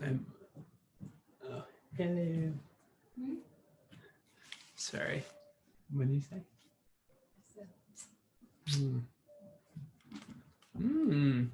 I'm, oh, hello. Sorry. What did you say? Mm. Mm.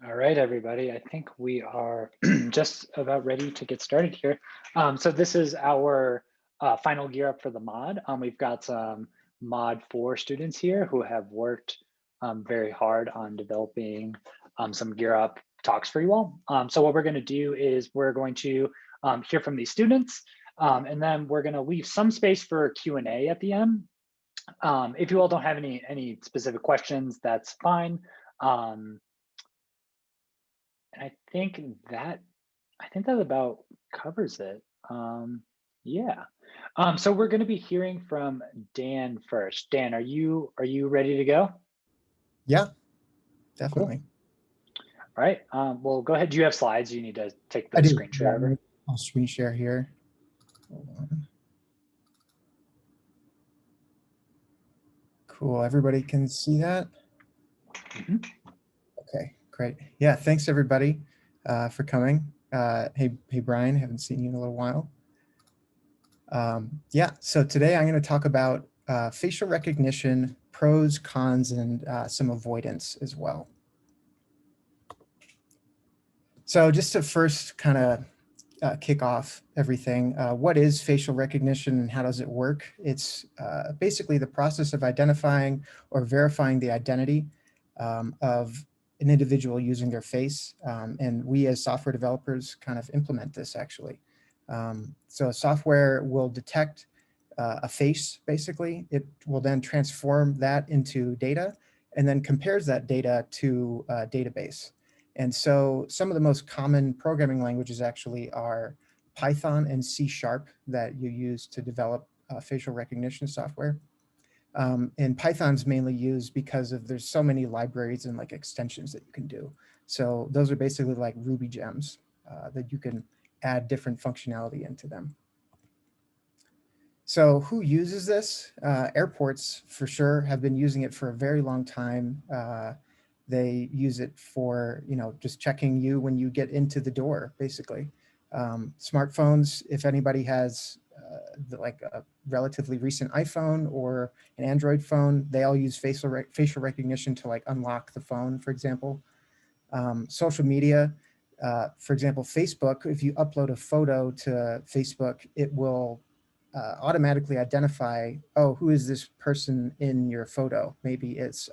All right, everybody. I think we are just about ready to get started here. So this is our final gear up for the mod. We've got some mod 4 students here who have worked very hard on developing some gear up talks for you all. So what we're going to do is we're going to hear from these students, and then we're going to leave some space for Q&A at the end. If you all don't have any specific questions, that's fine. And I think that about covers it. Yeah. So we're going to be hearing from Dan first. Dan, are you ready to go? Yeah, definitely. Cool. All right. Well, go ahead. Do you have slides? You need to take the I do. screen share over. I'll screen share here. Hold on. Cool. Everybody can see that? Mm-hmm. Okay, great. Yeah, thanks everybody for coming. Hey, Brian, haven't seen you in a little while. Yeah, so today I'm going to talk about facial recognition, pros, cons, and some avoidance as well. So just to first kind of kick off everything, what is facial recognition and how does it work? It's basically the process of identifying or verifying the identity of an individual using their face. And we as software developers kind of implement this actually. So software will detect a face, basically. It will then transform that into data and then compares that data to a database. And so some of the most common programming languages actually are Python and C# that you use to develop facial recognition software. And Python's mainly used because of there's so many libraries and like extensions that you can do. So those are basically like Ruby gems that you can add different functionality into them. So who uses this? Airports for sure have been using it for a very long time. They use it for, just checking you when you get into the door, basically. Smartphones, if anybody has like a relatively recent iPhone or an Android phone, they all use facial recognition to like unlock the phone, for example. Social media, for example, Facebook, if you upload a photo to Facebook, it will automatically identify, oh, who is this person in your photo? Maybe it's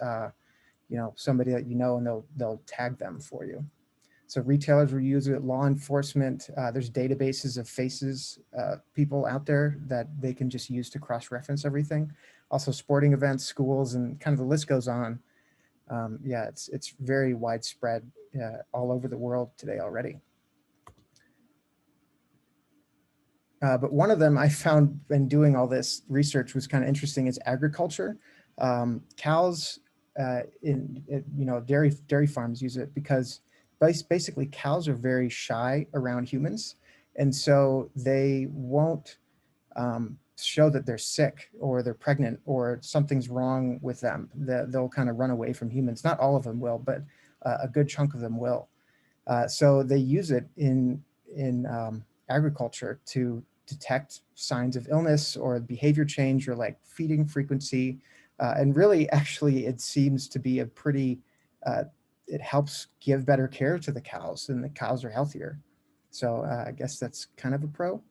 somebody that you know, and they'll tag them for you. So retailers will use it, law enforcement. There's databases of faces, people out there that they can just use to cross-reference everything. Also sporting events, schools, and kind of the list goes on. Yeah, it's very widespread all over the world today already. But one of them I found in doing all this research was kind of interesting is agriculture. Cows dairy farms use it because basically cows are very shy around humans. And so they won't show that they're sick or they're pregnant or something's wrong with them. They'll kind of run away from humans. Not all of them will, but a good chunk of them will. So they use it in agriculture to detect signs of illness or behavior change or like feeding frequency. And really, actually, it seems to be a pretty, it helps give better care to the cows and the cows are healthier. So I guess that's kind of a pro.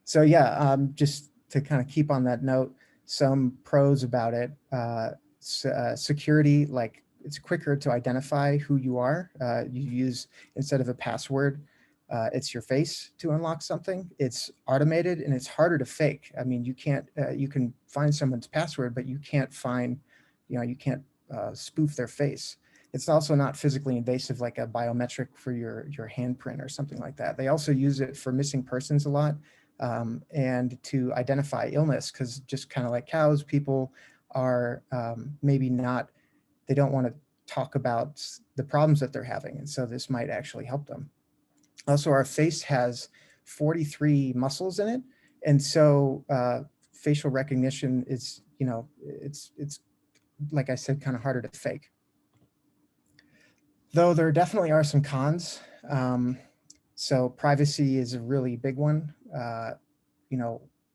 So yeah, just to kind of keep on that note, some pros about it, security, like it's quicker to identify who you are. You use, instead of a password, it's your face to unlock something. It's automated and it's harder to fake. I mean, you can't, you can find someone's password, but you can't find, you can't spoof their face. It's also not physically invasive like a biometric for your handprint or something like that. They also use it for missing persons a lot and to identify illness, because just kind of like cows, people are maybe not, they don't want to talk about the problems that they're having. And so this might actually help them. Also, our face has 43 muscles in it. And so facial recognition is, it's like I said, kind of harder to fake. Though there definitely are some cons. So privacy is a really big one.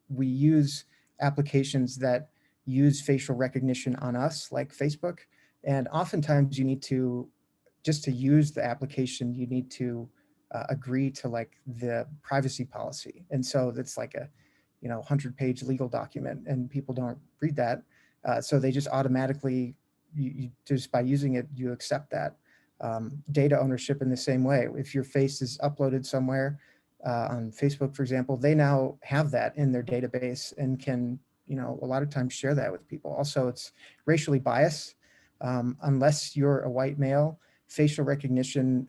We use applications that use facial recognition on us, like Facebook. And oftentimes you need to, just to use the application, you need to agree to like the privacy policy. And so that's like a 100-page legal document and people don't read that. So they just automatically, you just by using it, you accept that. Data ownership in the same way. If your face is uploaded somewhere on Facebook, for example, they now have that in their database and can, a lot of times share that with people. Also, it's racially biased. Unless you're a white male, facial recognition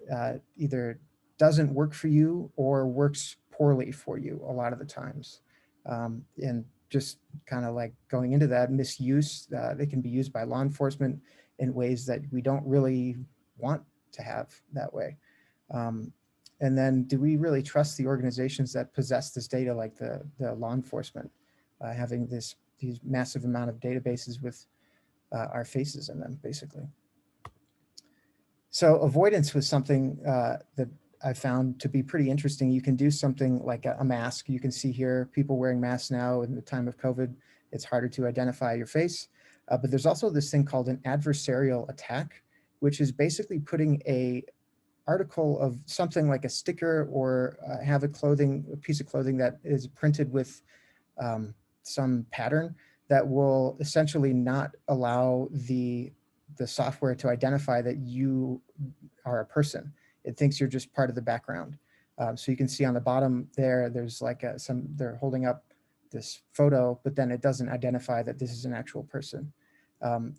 either doesn't work for you or works poorly for you a lot of the times. And just kind of like going into that misuse, they can be used by law enforcement in ways that we don't really want to have that way. And then do we really trust the organizations that possess this data, like the law enforcement, having these massive amount of databases with our faces in them, basically. So avoidance was something that I found to be pretty interesting. You can do something like a mask. You can see here people wearing masks now in the time of COVID. It's harder to identify your face. But there's also this thing called an adversarial attack, which is basically putting a article of something like a sticker or have a piece of clothing that is printed with some pattern that will essentially not allow the software to identify that you are a person. It thinks you're just part of the background. So you can see on the bottom there, there's like they're holding up this photo, but then it doesn't identify that this is an actual person.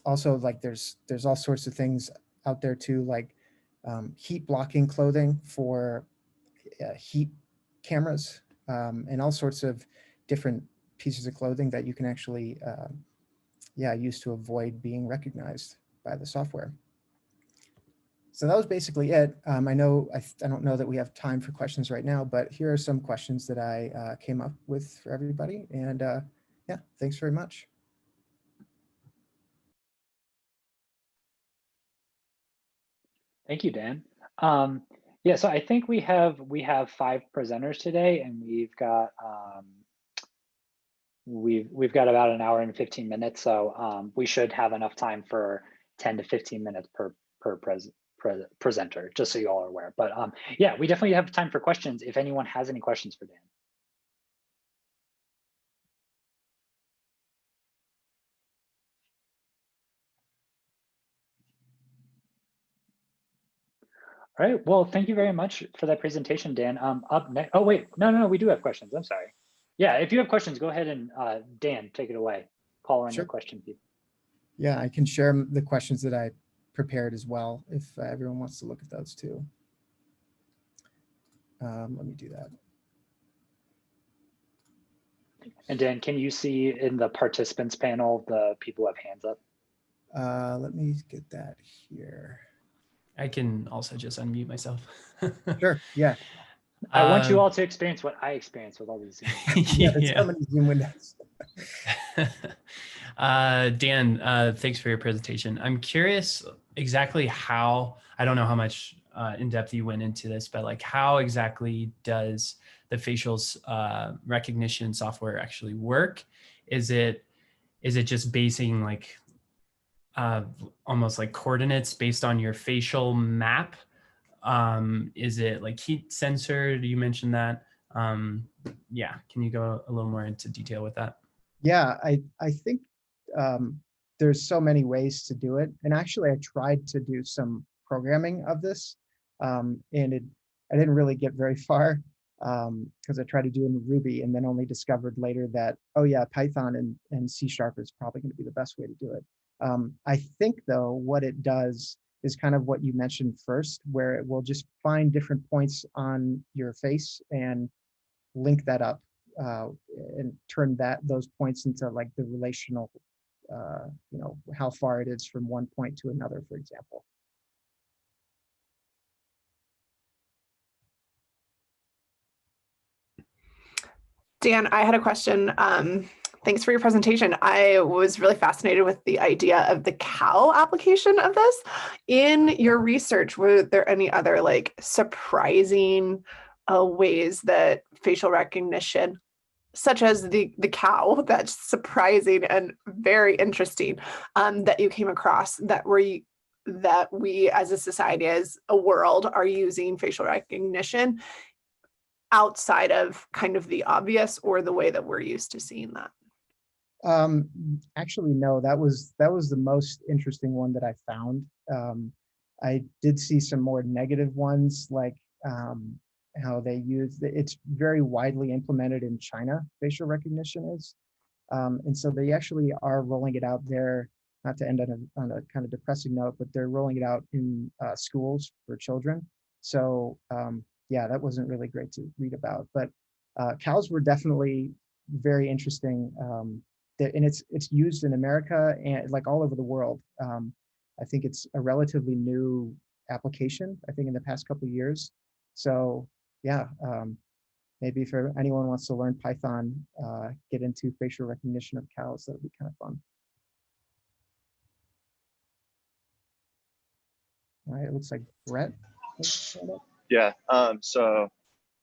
Also, like there's all sorts of things out there too, like heat blocking clothing for heat cameras and all sorts of different pieces of clothing that you can actually use to avoid being recognized by the software. So that was basically it. I don't know that we have time for questions right now, but here are some questions that I came up with for everybody. And yeah, thanks very much. Thank you, Dan. Yeah, so I think we have 5 presenters today, and we've got about an hour and 15 minutes, so we should have enough time for 10 to 15 minutes per presenter, just so you all are aware. But yeah, we definitely have time for questions if anyone has any questions for Dan. All right, well, thank you very much for that presentation, Dan. Up next, oh wait, no, we do have questions, I'm sorry. Yeah, if you have questions, go ahead and Dan, take it away. Call on your Sure. question, people. Yeah, I can share the questions that I prepared as well if everyone wants to look at those too. Let me do that. And Dan, can you see in the participants panel, the people who have hands up? Let me get that here. I can also just unmute myself. Sure, yeah. I want you all to experience what I experienced with all these Zoom. Yeah, there's so many Zoom windows. Dan, thanks for your presentation. I'm curious exactly how, I don't know how much in depth you went into this, but like how exactly does the facial recognition software actually work? Is it just basing like almost like coordinates based on your facial map? Is it like heat censored? You mentioned that. Yeah, can you go a little more into detail with that? Yeah, I think there's so many ways to do it. And actually, I tried to do some programming of this, and I didn't really get very far because I tried to do it in Ruby and then only discovered later that, oh yeah, Python and C# is probably going to be the best way to do it. I think though, what it does is kind of what you mentioned first, where it will just find different points on your face and link that up and turn those points into like the relational, you know, how far it is from one point to another, for example. Dan, I had a question. Thanks for your presentation. I was really fascinated with the idea of the cow application of this. In your research, were there any other like surprising ways that facial recognition, such as the cow, that's surprising and very interesting, that you came across that we as a society, as a world, are using facial recognition outside of kind of the obvious or the way that we're used to seeing that? Actually, no, that was the most interesting one that I found. I did see some more negative ones, like how they use it's very widely implemented in China, facial recognition is. And so they actually are rolling it out there, not to end on a kind of depressing note, but they're rolling it out in schools for children. So yeah, that wasn't really great to read about, but cows were definitely very interesting. And it's used in America and like all over the world. I think it's a relatively new application, I think in the past couple of years. So yeah, maybe if anyone wants to learn Python, get into facial recognition of cows, that would be kind of fun. All right, it looks like Brett. Yeah, so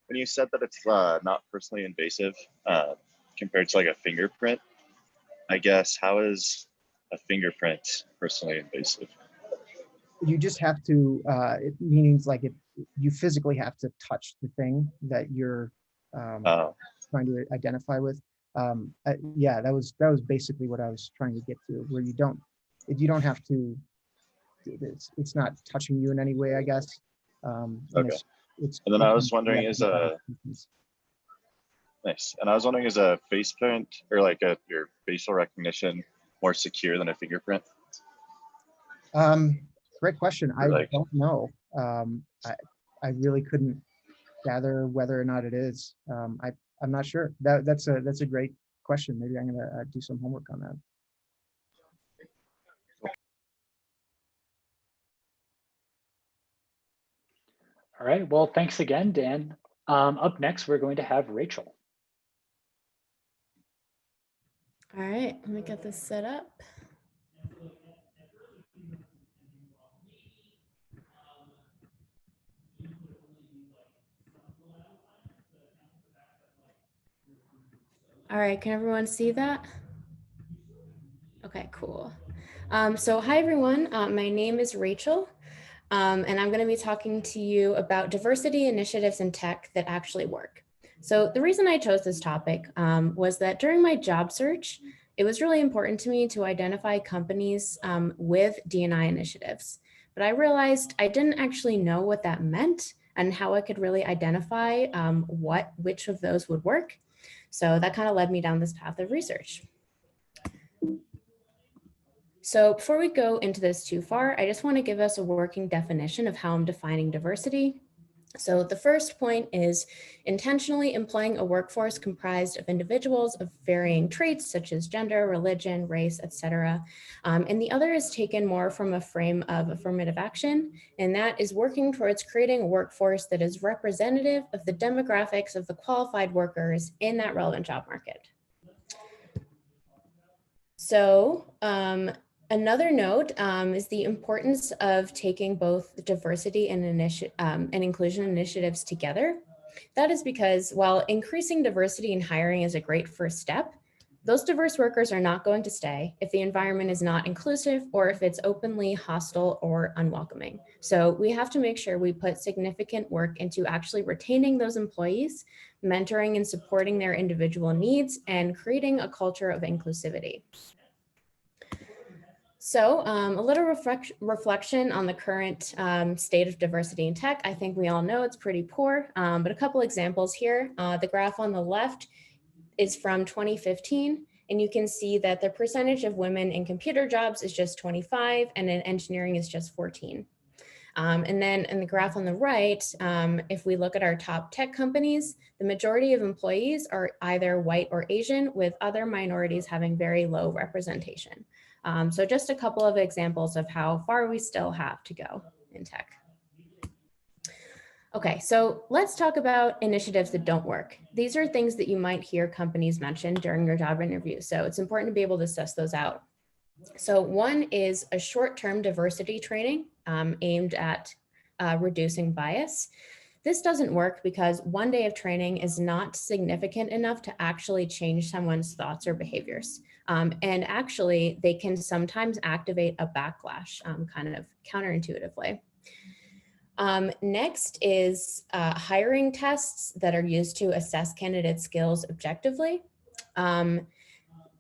when you said that it's not personally invasive compared to like a fingerprint, I guess, how is a fingerprint personally invasive? You just have to, it means like you physically have to touch the thing that you're trying to identify with. Yeah, that was basically what I was trying to get to, where you don't have to, it's not touching you in any way, I guess. Okay. And then I was wondering, nice. And I was wondering, is a face print or like your facial recognition more secure than a fingerprint? Great question. I don't know. I really couldn't gather whether or not it is. I'm not sure. That's a great question. Maybe I'm gonna do some homework on that. All right, well, thanks again, Dan. Up next, we're going to have Rachel. All right, let me get this set up. All right, can everyone see that? Okay, cool. So hi, everyone. My name is Rachel. And I'm going to be talking to you about diversity initiatives in tech that actually work. So the reason I chose this topic was that during my job search, it was really important to me to identify companies with D&I initiatives, but I realized I didn't actually know what that meant and how I could really identify which of those would work. So that kind of led me down this path of research. So before we go into this too far, I just want to give us a working definition of how I'm defining diversity. So the first point is intentionally employing a workforce comprised of individuals of varying traits such as gender, religion, race, etc. And the other is taken more from a frame of affirmative action, and that is working towards creating a workforce that is representative of the demographics of the qualified workers in that relevant job market. So another note is the importance of taking both diversity and inclusion initiatives together. That is because while increasing diversity in hiring is a great first step, those diverse workers are not going to stay if the environment is not inclusive or if it's openly hostile or unwelcoming. So we have to make sure we put significant work into actually retaining those employees, mentoring and supporting their individual needs, and creating a culture of inclusivity. So a little reflection on the current state of diversity in tech. I think we all know it's pretty poor, but a couple examples here. The graph on the left is from 2015, and you can see that the percentage of women in computer jobs is just 25, and in engineering is just 14. And then in the graph on the right, if we look at our top tech companies, the majority of employees are either white or Asian, with other minorities having very low representation. So just a couple of examples of how far we still have to go in tech. Okay, so let's talk about initiatives that don't work. These are things that you might hear companies mention during your job interview. So it's important to be able to suss those out. So one is a short-term diversity training aimed at reducing bias. This doesn't work because one day of training is not significant enough to actually change someone's thoughts or behaviors. And actually, they can sometimes activate a backlash kind of counterintuitively. Next is hiring tests that are used to assess candidate skills objectively.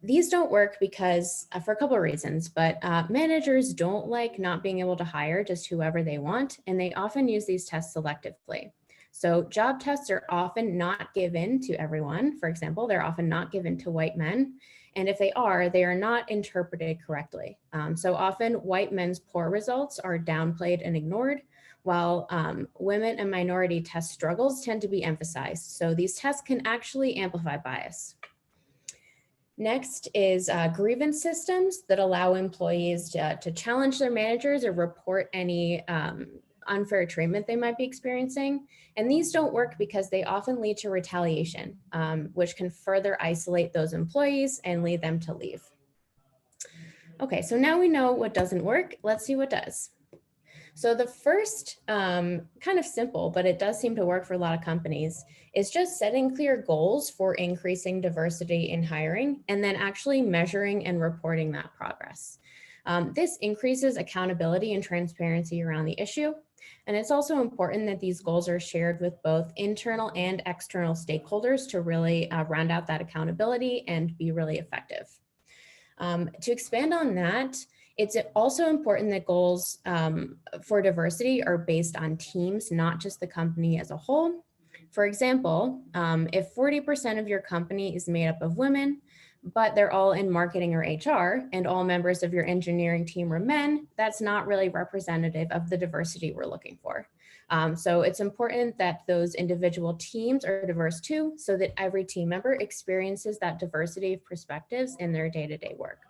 These don't work because for a couple of reasons, but managers don't like not being able to hire just whoever they want, and they often use these tests selectively. So job tests are often not given to everyone. For example, they're often not given to white men. And if they are not interpreted correctly. So often white men's poor results are downplayed and ignored, while women and minority test struggles tend to be emphasized. So these tests can actually amplify bias. Next is grievance systems that allow employees to challenge their managers or report any unfair treatment they might be experiencing. And these don't work because they often lead to retaliation, which can further isolate those employees and lead them to leave. Okay, so now we know what doesn't work. Let's see what does. So the first, kind of simple, but it does seem to work for a lot of companies, is just setting clear goals for increasing diversity in hiring and then actually measuring and reporting that progress. This increases accountability and transparency around the issue. And it's also important that these goals are shared with both internal and external stakeholders to really round out that accountability and be really effective. To expand on that, it's also important that goals for diversity are based on teams, not just the company as a whole. For example, if 40% of your company is made up of women, but they're all in marketing or HR, and all members of your engineering team are men, that's not really representative of the diversity we're looking for. So it's important that those individual teams are diverse too, so that every team member experiences that diversity of perspectives in their day-to-day work.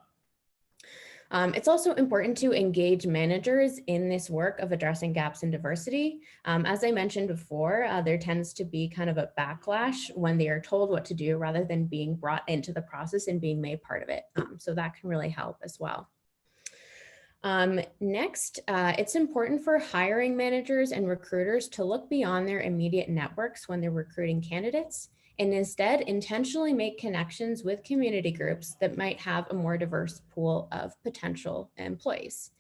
It's also important to engage managers in this work of addressing gaps in diversity. As I mentioned before, there tends to be kind of a backlash when they are told what to do rather than being brought into the process and being made part of it. So that can really help as well. Next, it's important for hiring managers and recruiters to look beyond their immediate networks when they're recruiting candidates, and instead intentionally make connections with community groups that might have a more diverse pool of potential employees.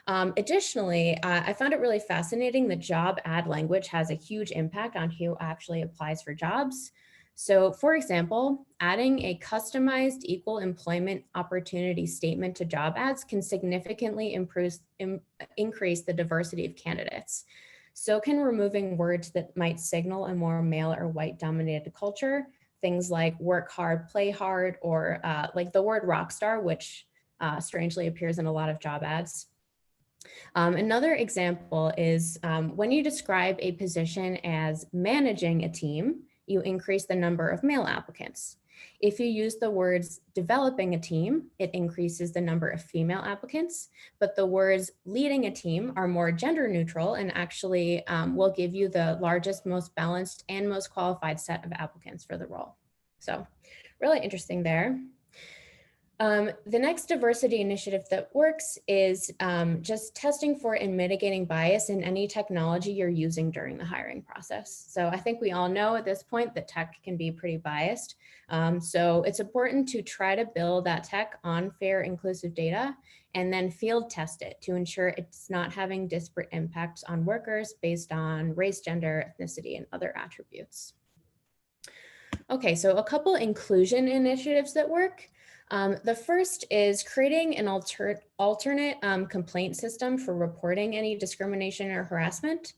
Additionally, I found it really fascinating that job ad language has a huge impact on who actually applies for jobs. So for example, adding a customized equal employment opportunity statement to job ads can significantly increase the diversity of candidates. So can removing words that might signal a more male or white dominated culture, things like work hard, play hard, or like the word rock star, which strangely appears in a lot of job ads. Another example is when you describe a position as managing a team, you increase the number of male applicants. If you use the words developing a team, it increases the number of female applicants, but the words leading a team are more gender neutral and actually will give you the largest, most balanced, and most qualified set of applicants for the role. So really interesting there. The next diversity initiative that works is just testing for and mitigating bias in any technology you're using during the hiring process. So I think we all know at this point that tech can be pretty biased. So it's important to try to build that tech on fair, inclusive data and then field test it to ensure it's not having disparate impacts on workers based on race, gender, ethnicity, and other attributes. Okay, so a couple inclusion initiatives that work. The first is creating an alternate complaint system for reporting any discrimination or harassment.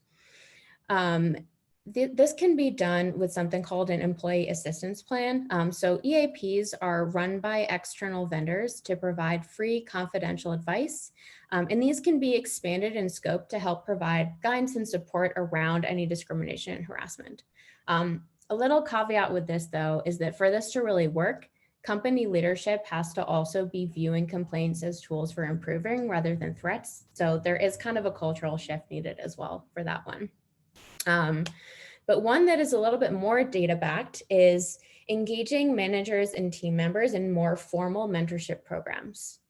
This can be done with something called an employee assistance plan. So EAPs are run by external vendors to provide free confidential advice. And these can be expanded in scope to help provide guidance and support around any discrimination and harassment. A little caveat with this though, is that for this to really work, company leadership has to also be viewing complaints as tools for improving rather than threats. So there is kind of a cultural shift needed as well for that one. But one that is a little bit more data backed is engaging managers and team members in more formal mentorship programs.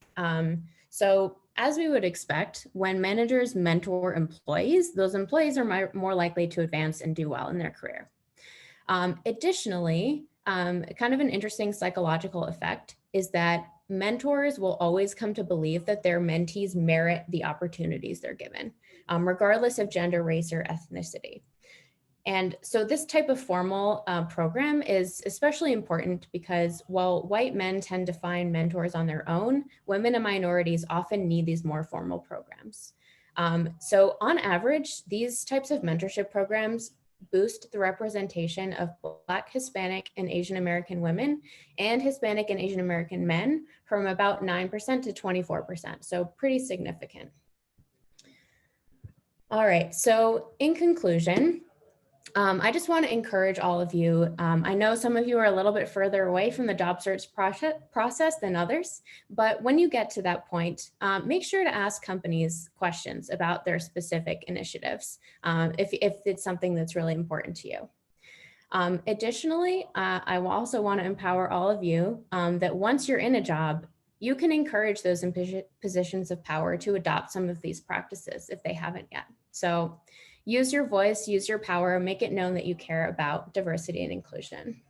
So as we would expect, when managers mentor employees, those employees are more likely to advance and do well in their career. Additionally, kind of an interesting psychological effect is that mentors will always come to believe that their mentees merit the opportunities they're given, regardless of gender, race, or ethnicity. And so this type of formal program is especially important because while white men tend to find mentors on their own, women and minorities often need these more formal programs. So on average, these types of mentorship programs boost the representation of Black, Hispanic, and Asian American women and Hispanic and Asian American men from about 9% to 24%, so pretty significant. All right, so in conclusion, I just want to encourage all of you. I know some of you are a little bit further away from the job search process than others, but when you get to that point, make sure to ask companies questions about their specific initiatives, if it's something that's really important to you. Additionally, I will also want to empower all of you that once you're in a job, you can encourage those in positions of power to adopt some of these practices if they haven't yet. So use your voice, use your power, make it known that you care about diversity and inclusion.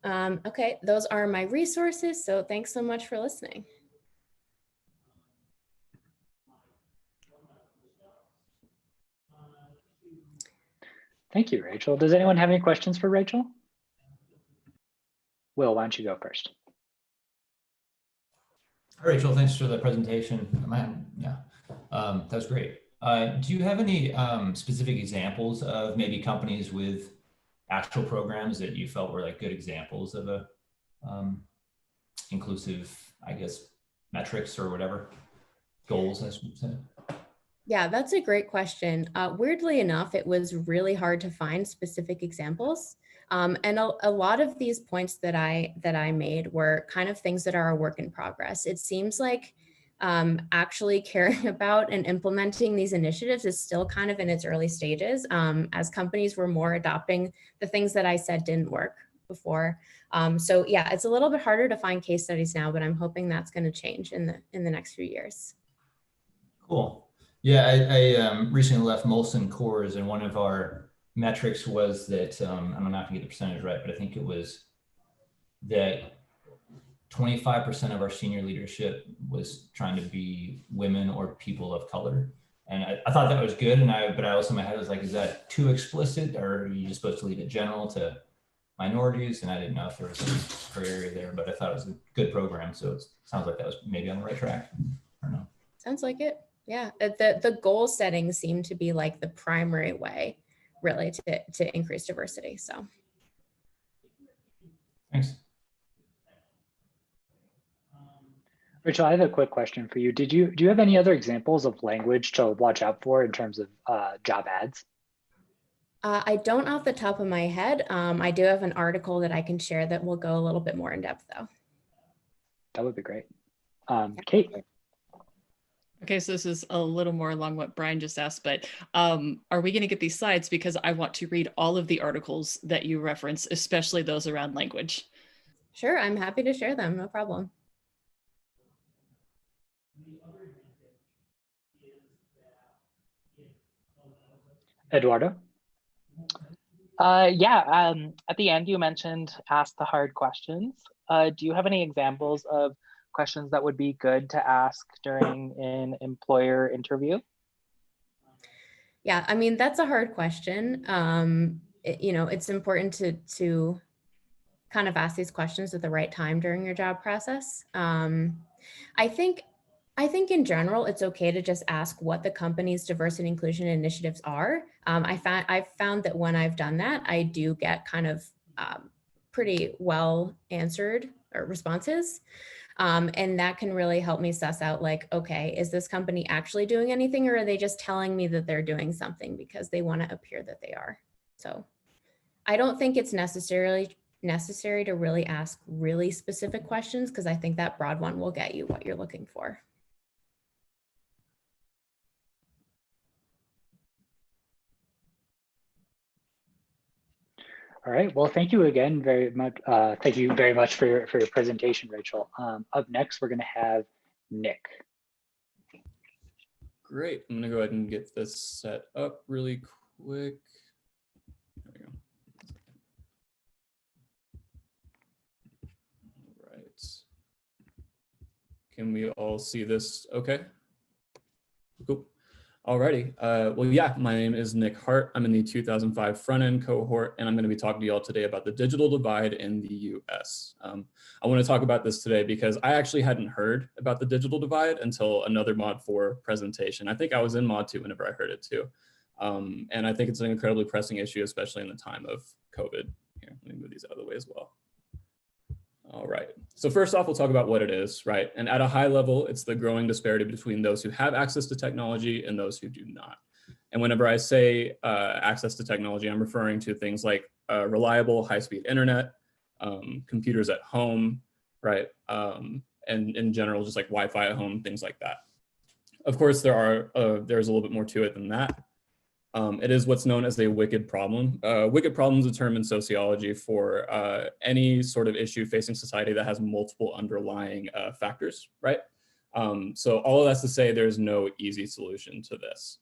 Okay, those are my resources. So thanks so much for listening. Thank you, Rachel. Does anyone have any questions for Rachel? Will, why don't you go first? Hi, Rachel, thanks for the presentation. That was great. Do you have any specific examples of maybe companies with actual programs that you felt were like good examples of a inclusive, I guess, metrics or whatever, goals, I should say? Yeah, that's a great question. Weirdly enough, it was really hard to find specific examples. And a lot of these points that I made were kind of things that are a work in progress. It seems like actually caring about and implementing these initiatives is still kind of in its early stages, as companies were more adopting the things that I said didn't work before. So yeah, it's a little bit harder to find case studies now, but I'm hoping that's going to change in the next few years. Cool. Yeah, I recently left Molson Coors, and one of our metrics was that, I'm not gonna get the percentage right, but I think it was that 25% of our senior leadership was trying to be women or people of color. And I thought that was good. But I also in my head was like, is that too explicit, or are you just supposed to leave it general to minorities, and I didn't know if there was some gray area there, but I thought it was a good program. So it sounds like that was maybe on the right track. I don't know. Sounds like it. Yeah. The goal setting seemed to be like the primary way really to increase diversity. So Thanks. Rachel, I have a quick question for you. Do you have any other examples of language to watch out for in terms of job ads? I don't off the top of my head. I do have an article that I can share that will go a little bit more in depth though. That would be great. Kate. Okay, so this is a little more along what Brian just asked, but are we going to get these slides? Because I want to read all of the articles that you reference, especially those around language. Sure, I'm happy to share them, no problem. Eduardo? Yeah, at the end you mentioned ask the hard questions. Do you have any examples of questions that would be good to ask during an employer interview? Yeah, I mean, that's a hard question. You know, it's important to kind of ask these questions at the right time during your job process. I think in general, it's okay to just ask what the company's diversity and inclusion initiatives are. I've found that when I've done that, I do get kind of pretty well answered or responses. And that can really help me suss out like, okay, is this company actually doing anything, or are they just telling me that they're doing something because they want to appear that they are? So I don't think it's necessary to really ask really specific questions, because I think that broad one will get you what you're looking for. All right. Well, thank you again very much. Thank you very much for your presentation, Rachel. Up next, we're going to have Nick. Great. I'm going to go ahead and get this set up really quick. There we go. All right. Can we all see this okay? Cool. Alrighty. Well, yeah, my name is Nick Hart. I'm in the 2005 front-end cohort, and I'm going to be talking to you all today about the digital divide in the US. I want to talk about this today because I actually hadn't heard about the digital divide until another Mod 4 presentation. I think I was in Mod 2 whenever I heard it too. And I think it's an incredibly pressing issue, especially in the time of COVID. Here, let me move these out of the way as well. All right, so first off, we'll talk about what it is, right? And at a high level, it's the growing disparity between those who have access to technology and those who do not. And whenever I say access to technology, I'm referring to things like reliable high-speed internet, computers at home, right? And in general, just like Wi-Fi at home, things like that. Of course, there's a little bit more to it than that. It is what's known as a wicked problem. Wicked problem is a term in sociology for any sort of issue facing society that has multiple underlying factors, right? So all of that's to say there's no easy solution to this.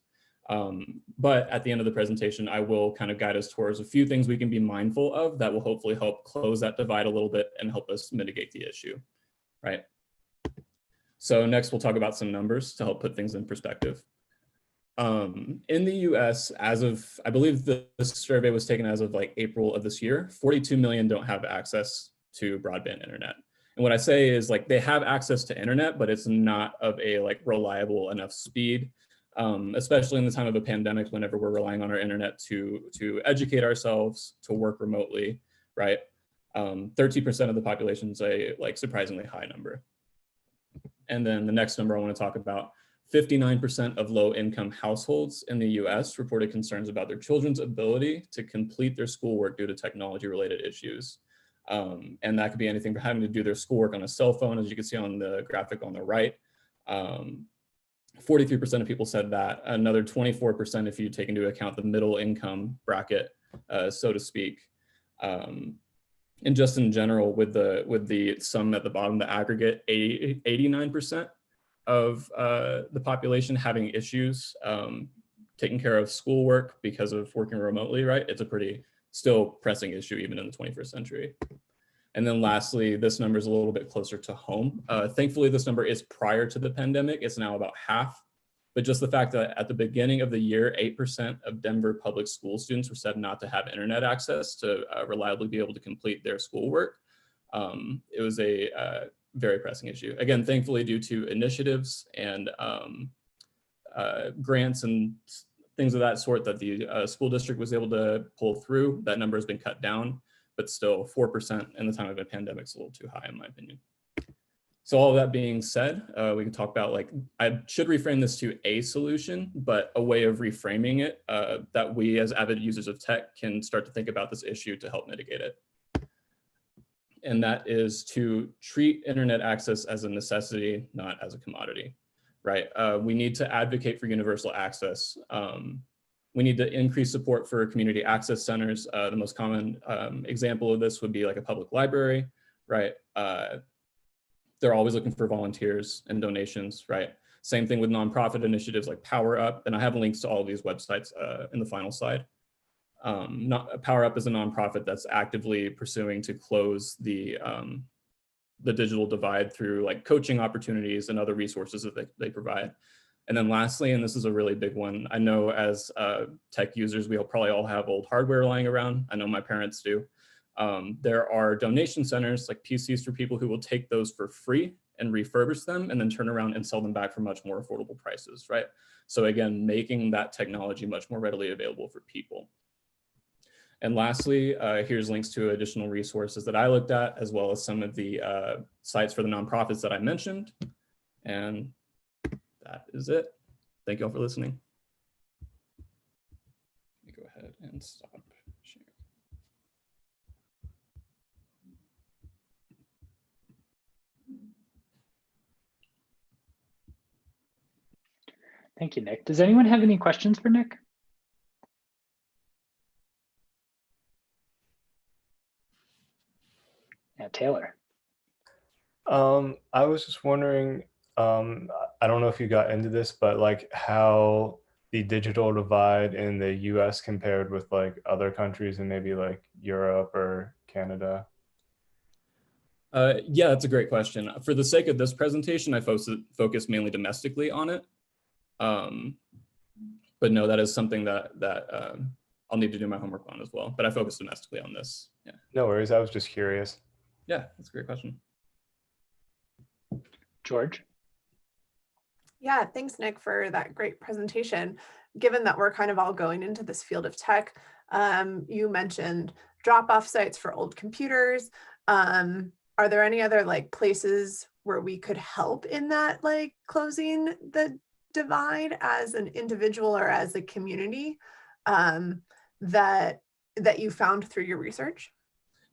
But at the end of the presentation, I will kind of guide us towards a few things we can be mindful of that will hopefully help close that divide a little bit and help us mitigate the issue, right? So next we'll talk about some numbers to help put things in perspective. In the US, as of, I believe this survey was taken as of like April of this year, 42 million don't have access to broadband internet. And what I say is like they have access to internet, but it's not of a like reliable enough speed, especially in the time of a pandemic, whenever we're relying on our internet to educate ourselves, to work remotely, right? 30% of the population is a like surprisingly high number. And then the next number I want to talk about, 59% of low-income households in the US reported concerns about their children's ability to complete their schoolwork due to technology-related issues. And that could be anything from having to do their schoolwork on a cell phone, as you can see on the graphic on the right. 43% of people said that. Another 24% if you take into account the middle income bracket, so to speak. And just in general, with the sum at the bottom, the aggregate, 89% of the population having issues taking care of schoolwork because of working remotely, right? It's a pretty still pressing issue even in the 21st century. And then lastly, this number is a little bit closer to home. Thankfully, this number is prior to the pandemic. It's now about half But just the fact that at the beginning of the year, 8% of Denver public school students were said not to have internet access to reliably be able to complete their schoolwork. It was a very pressing issue. Again, thankfully, due to initiatives and grants and things of that sort that the school district was able to pull through, that number has been cut down, but still 4% in the time of a pandemic is a little too high in my opinion. So all of that being said, we can talk about, like, I should reframe this to a solution, but a way of reframing it that we as avid users of tech can start to think about this issue to help mitigate it. And that is to treat internet access as a necessity, not as a commodity, right? We need to advocate for universal access. We need to increase support for community access centers. The most common example of this would be like a public library, right? They're always looking for volunteers and donations, right? Same thing with nonprofit initiatives like Power Up, and I have links to all of these websites in the final slide. Power Up is a nonprofit that's actively pursuing to close the digital divide through like coaching opportunities and other resources that they provide. And then lastly, and this is a really big one, I know as tech users, we'll probably all have old hardware lying around. I know my parents do. There are donation centers like PCs for people who will take those for free and refurbish them and then turn around and sell them back for much more affordable prices, right? So again, making that technology much more readily available for people. And lastly, here's links to additional resources that I looked at, as well as some of the sites for the nonprofits that I mentioned. And that is it. Thank you all for listening. Let me go ahead and stop sharing. Thank you, Nick. Does anyone have any questions for Nick? Yeah, Taylor. I was just wondering, I don't know if you got into this, but like how the digital divide in the US compared with like other countries and maybe like Europe or Canada? Yeah, that's a great question. For the sake of this presentation, I focused mainly domestically on it. But no, that is something that I'll need to do my homework on as well. But I focused domestically on this. Yeah. No worries. I was just curious. Yeah, that's a great question. George? Yeah, thanks, Nick, for that great presentation. Given that we're kind of all going into this field of tech, you mentioned drop-off sites for old computers. Are there any other like places where we could help in that, like closing the divide as an individual or as a community that you found through your research?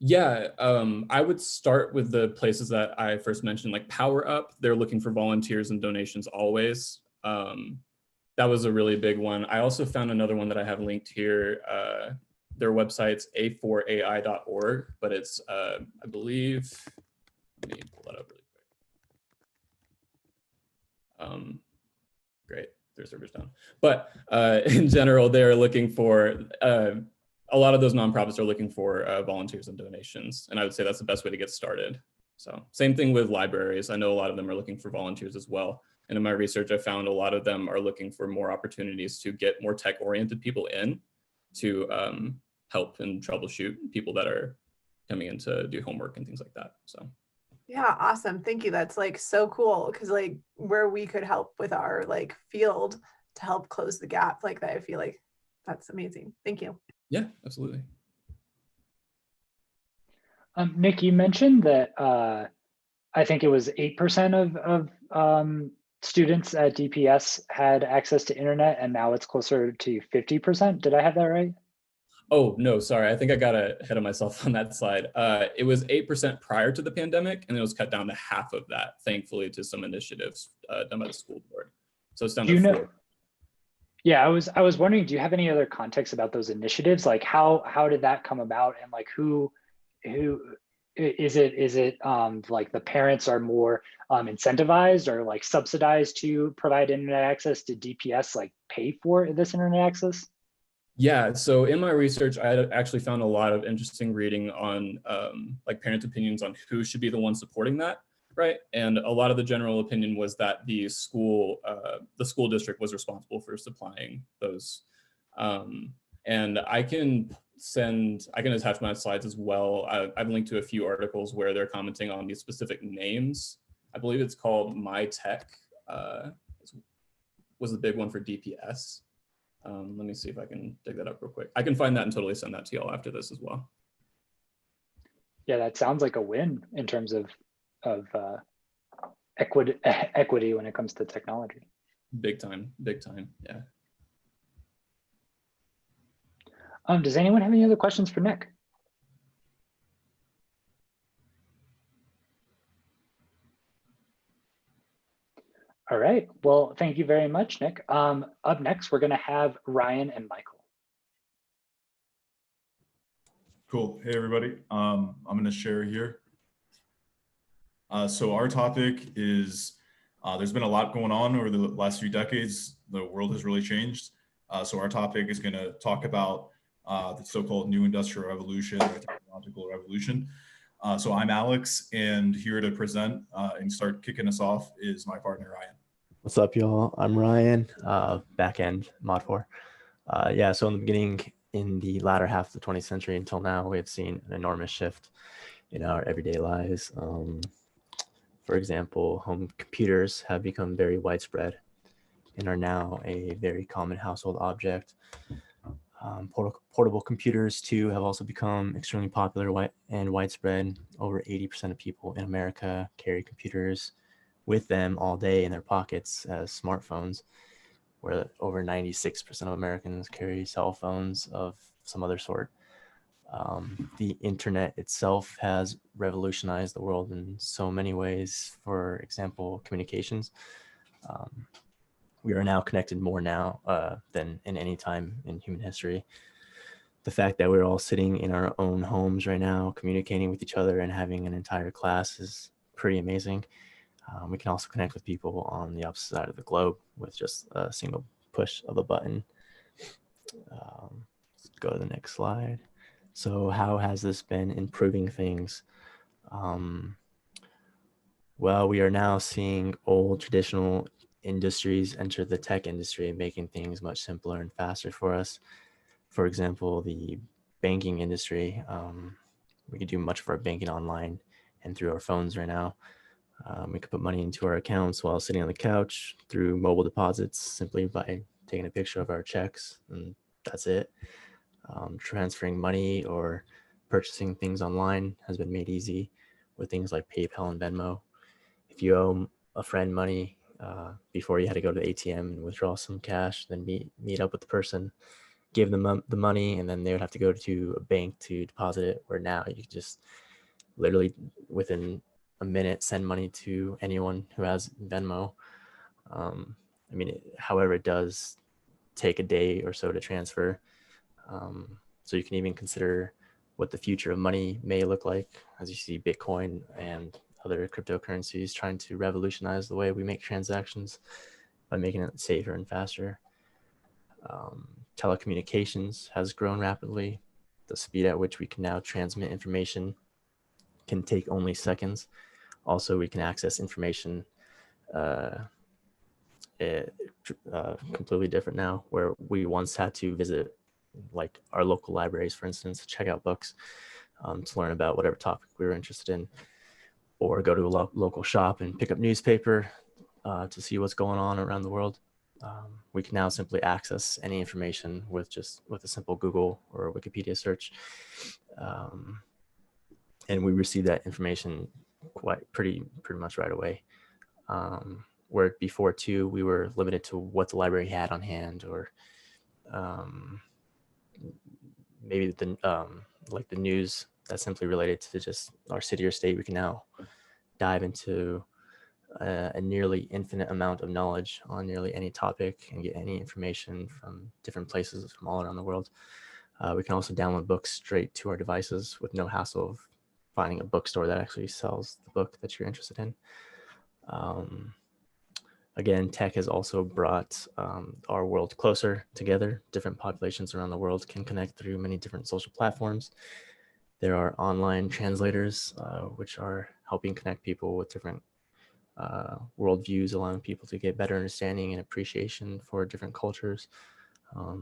Yeah, I would start with the places that I first mentioned, like Power Up. They're looking for volunteers and donations always. That was a really big one. I also found another one that I have linked here. Their website's a4ai.org, but it's, I believe, let me pull that up really quick. Great, their server's down. But in general, they're looking for, a lot of those nonprofits are looking for volunteers and donations. And I would say that's the best way to get started. So same thing with libraries. I know a lot of them are looking for volunteers as well. And in my research, I found a lot of them are looking for more opportunities to get more tech-oriented people in to help and troubleshoot people that are coming in to do homework and things like that. So. Yeah, awesome. Thank you. That's like so cool because like where we could help with our like field to help close the gap like that, I feel like that's amazing. Thank you. Yeah, absolutely. Nick, you mentioned that I think it was 8% of students at DPS had access to internet, and now it's closer to 50%. Did I have that right? Oh, no, sorry. I think I got ahead of myself on that slide. It was 8% prior to the pandemic, and it was cut down to half of that, thankfully, to some initiatives done by the school board. So it's down to 4. Yeah, I was wondering, do you have any other context about those initiatives? Like how did that come about, and like who is it like the parents are more incentivized or like subsidized to provide internet access? Did DPS like pay for this internet access? Yeah, so in my research, I actually found a lot of interesting reading on like parent opinions on who should be the one supporting that. right? And a lot of the general opinion was that the school district was responsible for supplying those. And I can attach my slides as well. I've linked to a few articles where they're commenting on these specific names. I believe it's called MyTech, was the big one for DPS. Let me see if I can dig that up real quick. I can find that and totally send that to y'all after this as well. Yeah, that sounds like a win in terms of equity when it comes to technology. Big time, yeah. Does anyone have any other questions for Nick? All right, well, thank you very much, Nick. Up next, we're gonna have Ryan and Michael. Cool, hey everybody. I'm gonna share here. So our topic is, there's been a lot going on over the last few decades. The world has really changed. So our topic is gonna talk about the so-called new industrial revolution or technological revolution. So I'm Alex, and here to present and start kicking us off is my partner, Ryan. What's up, y'all? I'm Ryan, backend mod 4. Yeah, so in the beginning, in the latter half of the 20th century until now, we have seen an enormous shift in our everyday lives. For example, home computers have become very widespread and are now a very common household object. Portable computers too have also become extremely popular and widespread. Over 80% of people in America carry computers with them all day in their pockets as smartphones, where over 96% of Americans carry cell phones of some other sort. The internet itself has revolutionized the world in so many ways. For example, communications. We are now connected more now than in any time in human history. The fact that we're all sitting in our own homes right now, communicating with each other and having an entire class is pretty amazing. We can also connect with people on the opposite side of the globe with just a single push of a button. Let's go to the next slide. So how has this been improving things? Well, we are now seeing old traditional industries enter the tech industry, making things much simpler and faster for us. For example, the banking industry, we can do much of our banking online and through our phones right now. We could put money into our accounts while sitting on the couch through mobile deposits simply by taking a picture of our checks, and that's it. Transferring money or purchasing things online has been made easy with things like PayPal and Venmo. If you owe a friend money, before you had to go to the ATM and withdraw some cash, then meet up with the person, give them the money, and then they would have to go to a bank to deposit it, where now you can just literally within a minute send money to anyone who has Venmo. I mean, however, it does take a day or so to transfer. So you can even consider what the future of money may look like as you see Bitcoin and other cryptocurrencies trying to revolutionize the way we make transactions by making it safer and faster. Telecommunications has grown rapidly. The speed at which we can now transmit information can take only seconds. Also, we can access information completely different now, where we once had to visit like our local libraries, for instance, check out books to learn about whatever topic we were interested in, or go to a local shop and pick up newspaper to see what's going on around the world. We can now simply access any information with a simple Google or Wikipedia search. And we receive that information pretty much right away. Where before too, we were limited to what the library had on hand, or maybe like the news that's simply related to just our city or state. We can now dive into a nearly infinite amount of knowledge on nearly any topic and get any information from different places from all around the world. We can also download books straight to our devices with no hassle of finding a bookstore that actually sells the book that you're interested in. Again, tech has also brought our world closer together. Different populations around the world can connect through many different social platforms. There are online translators, which are helping connect people with different worldviews, allowing people to get better understanding and appreciation for different cultures.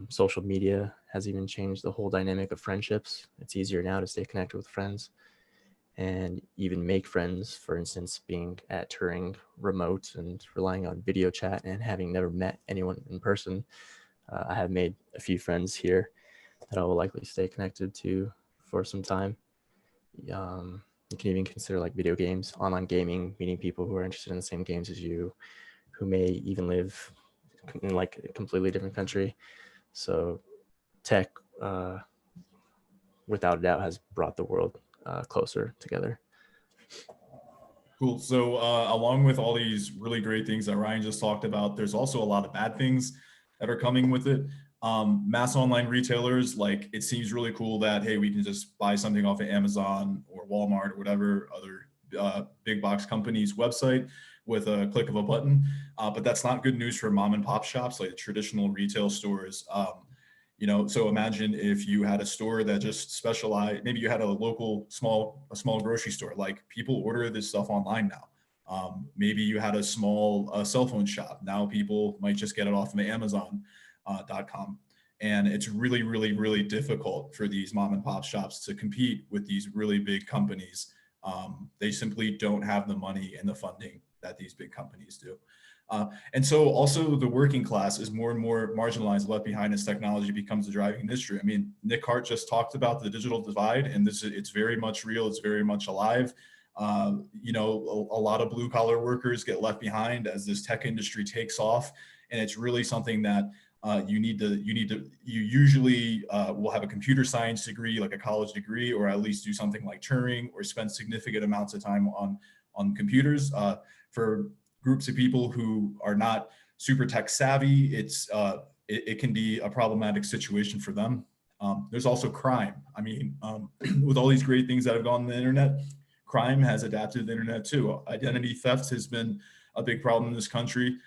Social media has even changed the whole dynamic of friendships. It's easier now to stay connected with friends and even make friends. For instance, being at Turing remote and relying on video chat and having never met anyone in person, I have made a few friends here that I will likely stay connected to for some time. You can even consider like video games, online gaming, meeting people who are interested in the same games as you, who may even live in like a completely different country. So tech, without a doubt, has brought the world closer together. Cool. So along with all these really great things that Ryan just talked about, there's also a lot of bad things that are coming with it. Mass online retailers, like it seems really cool that, hey, we can just buy something off of Amazon or Walmart or whatever other big box company's website with a click of a button. But that's not good news for mom and pop shops, like the traditional retail stores. You know, so imagine if you had a store that just specialized, maybe you had a local small grocery store, like people order this stuff online now. Maybe you had a small cell phone shop. Now people might just get it off of Amazon.com. And it's really, really, really difficult for these mom and pop shops to compete with these really big companies. They simply don't have the money and the funding that these big companies do. And so also the working class is more and more marginalized, left behind as technology becomes the driving industry. I mean, Nick Hart just talked about the digital divide, and it's very much real. It's very much alive. You know, a lot of blue collar workers get left behind as this tech industry takes off. And it's really something that you usually will have a computer science degree, like a college degree, or at least do something like Turing or spend significant amounts of time on computers. For groups of people who are not super tech savvy, it can be a problematic situation for them. There's also crime. I mean, with all these great things that have gone on the internet, crime has adapted to the internet too. Identity theft has been a big problem in this country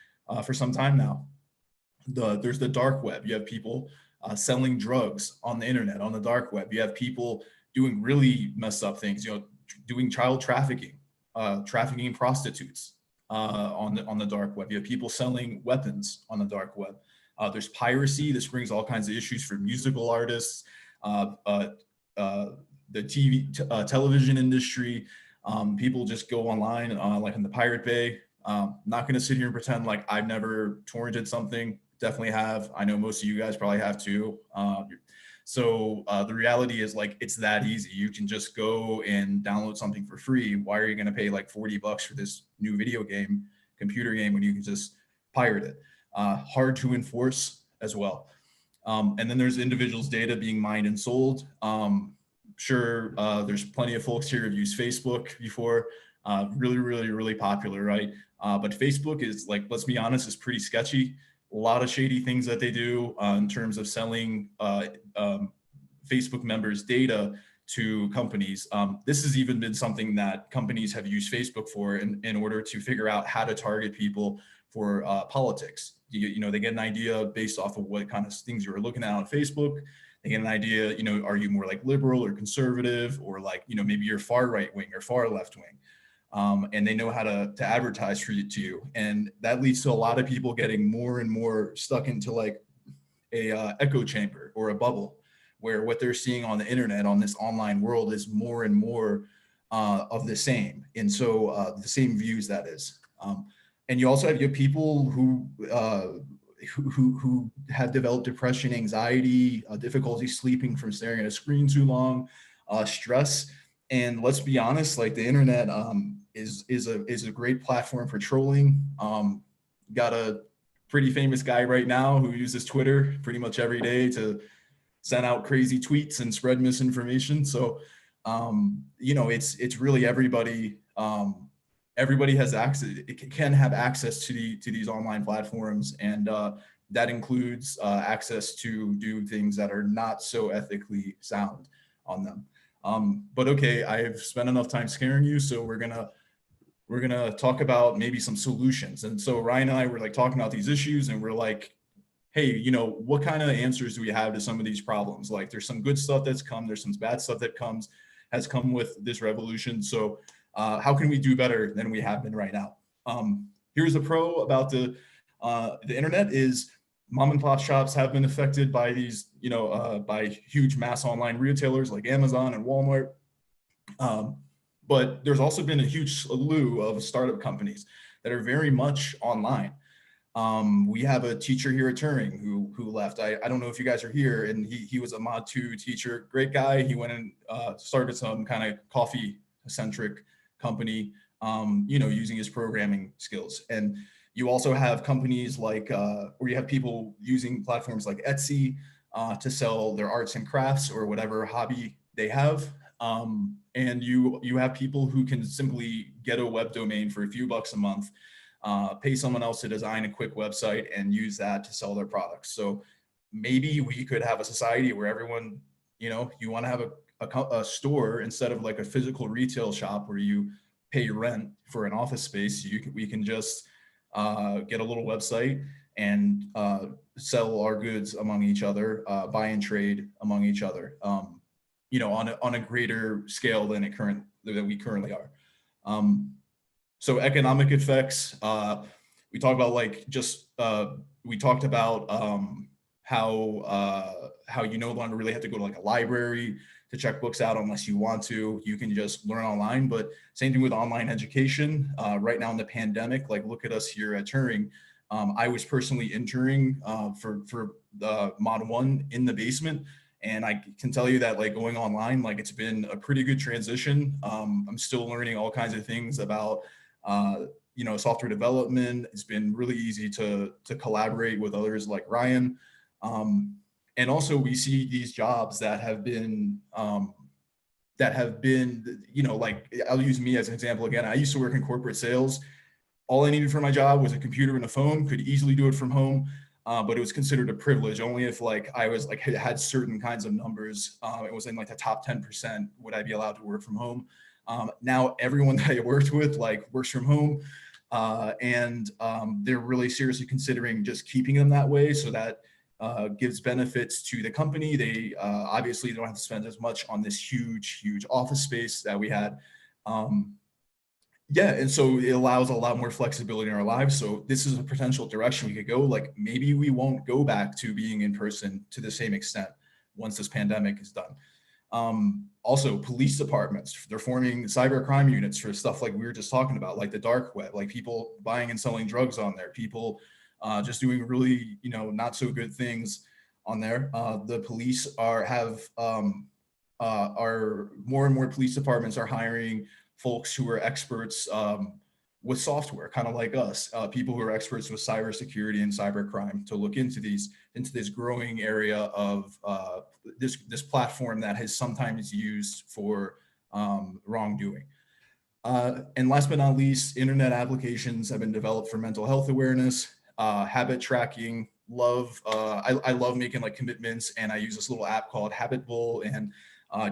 for some time now. There's the dark web. You have people selling drugs on the internet, on the dark web. You have people doing really messed up things, you know, doing child trafficking, trafficking prostitutes on the dark web. You have people selling weapons on the dark web. There's piracy. This brings all kinds of issues for musical artists, the television industry. People just go online, like in the Pirate Bay. Not going to sit here and pretend like I've never torrented something. Definitely have. I know most of you guys probably have too. So the reality is, like, it's that easy. You can just go and download something for free. Why are you going to pay like $40 for this new computer game, when you can just pirate it? Hard to enforce as well. And then there's individuals' data being mined and sold. Sure, there's plenty of folks here who've used Facebook before. Really, really, really popular, right? But Facebook is, like, let's be honest, is pretty sketchy. A lot of shady things that they do in terms of selling Facebook members' data to companies. This has even been something that companies have used Facebook for in order to figure out how to target people for politics. You know, they get an idea based off of what kind of things you're looking at on Facebook. They get an idea, you know, are you more like liberal or conservative, or like, you know, maybe you're far right wing or far left wing. And they know how to advertise to you. And that leads to a lot of people getting more and more stuck into like a echo chamber or a bubble, where what they're seeing on the internet, on this online world, is more and more of the same. And so the same views, that is. And you also have people who have developed depression, anxiety, difficulty sleeping from staring at a screen too long, stress. And let's be honest, like, the internet is a great platform for trolling. Got a pretty famous guy right now who uses Twitter pretty much every day to send out crazy tweets and spread misinformation. So, you know, it's really everybody. Everybody has access. It can have access to these online platforms, and that includes access to do things that are not so ethically sound on them. But okay, I've spent enough time scaring you, so we're gonna talk about maybe some solutions. And so Ryan and I were like talking about these issues, and we're like, hey, you know, what kind of answers do we have to some of these problems? Like, there's some good stuff that's come, there's some bad stuff that has come with this revolution. So How can we do better than we have been right now? Here's a pro about the internet is mom and pop shops have been affected by these, by huge mass online retailers like Amazon and Walmart. But there's also been a huge slew of startup companies that are very much online. We have a teacher here at Turing who left. I don't know if you guys are here, and he was a Mod 2 teacher, great guy. He went and started some kind of coffee-centric company, using his programming skills. And you also have companies like, where you have people using platforms like Etsy to sell their arts and crafts or whatever hobby they have. And you have people who can simply get a web domain for a few bucks a month, pay someone else to design a quick website and use that to sell their products. So maybe we could have a society where everyone, you want to have a store instead of like a physical retail shop where you pay rent for an office space. We can just get a little website and sell our goods among each other, buy and trade among each other. On a greater scale than we currently are. So economic effects, we talked about we talked about how you no longer really have to go to like a library to check books out unless you want to. You can just learn online. But same thing with online education. Right now in the pandemic, like look at us here at Turing. I was personally interning for Mod 1 in the basement. And I can tell you that like going online, like it's been a pretty good transition. I'm still learning all kinds of things about, software development. It's been really easy to collaborate with others like Ryan. And also we see these jobs that have been, like I'll use me as an example again. I used to work in corporate sales. All I needed for my job was a computer and a phone, could easily do it from home. But it was considered a privilege only if like I was like had certain kinds of numbers. It was in like the top 10% would I be allowed to work from home. Now everyone that I worked with like works from home, and they're really seriously considering just keeping them that way, so that gives benefits to the company. They obviously don't have to spend as much on this huge office space that we had. Yeah, and so it allows a lot more flexibility in our lives. So this is a potential direction we could go. Like maybe we won't go back to being in person to the same extent once this pandemic is done. Also, police departments, they're forming cyber crime units for stuff like we were just talking about, like the dark web, like people buying and selling drugs on there, people just doing really, not so good things on there. The police are more and more police departments are hiring folks who are experts with software, kind of like us, people who are experts with cybersecurity and cybercrime to look into this growing area of this platform that has sometimes used for wrongdoing. And last but not least, internet applications have been developed for mental health awareness, habit tracking. I love making like commitments, and I use this little app called Habitbull, and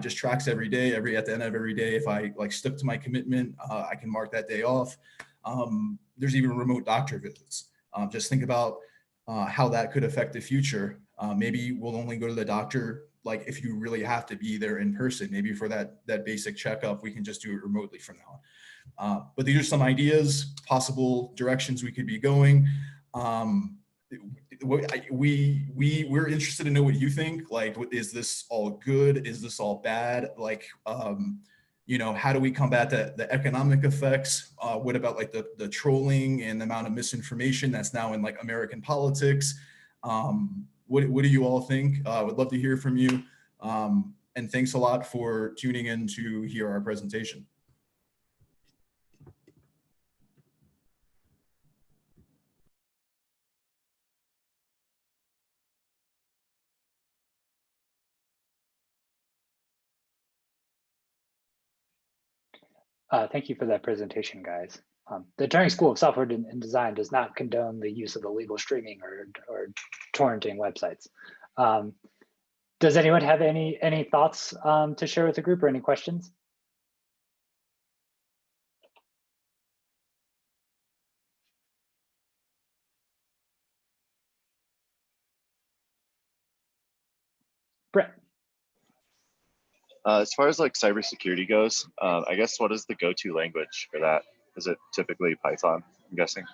just tracks every day. At the end of every day, if I like stick to my commitment, I can mark that day off. There's even remote doctor visits. Just think about how that could affect the future. Maybe we'll only go to the doctor like if you really have to be there in person. Maybe for that basic checkup, we can just do it remotely from now on. But these are some ideas, possible directions we could be going. We're interested to know what you think. Like, is this all good? Is this all bad? Like, how do we combat the economic effects? What about like the trolling and the amount of misinformation that's now in like American politics? What do you all think? Would love to hear from you. And thanks a lot for tuning in to hear our presentation. Thank you for that presentation, guys. The Turing School of Software and Design does not condone the use of illegal streaming or torrenting websites. Does anyone have any thoughts to share with the group or any questions? Brett. As far as like cybersecurity goes, I guess what is the go-to language for that? Is it typically Python, I'm guessing?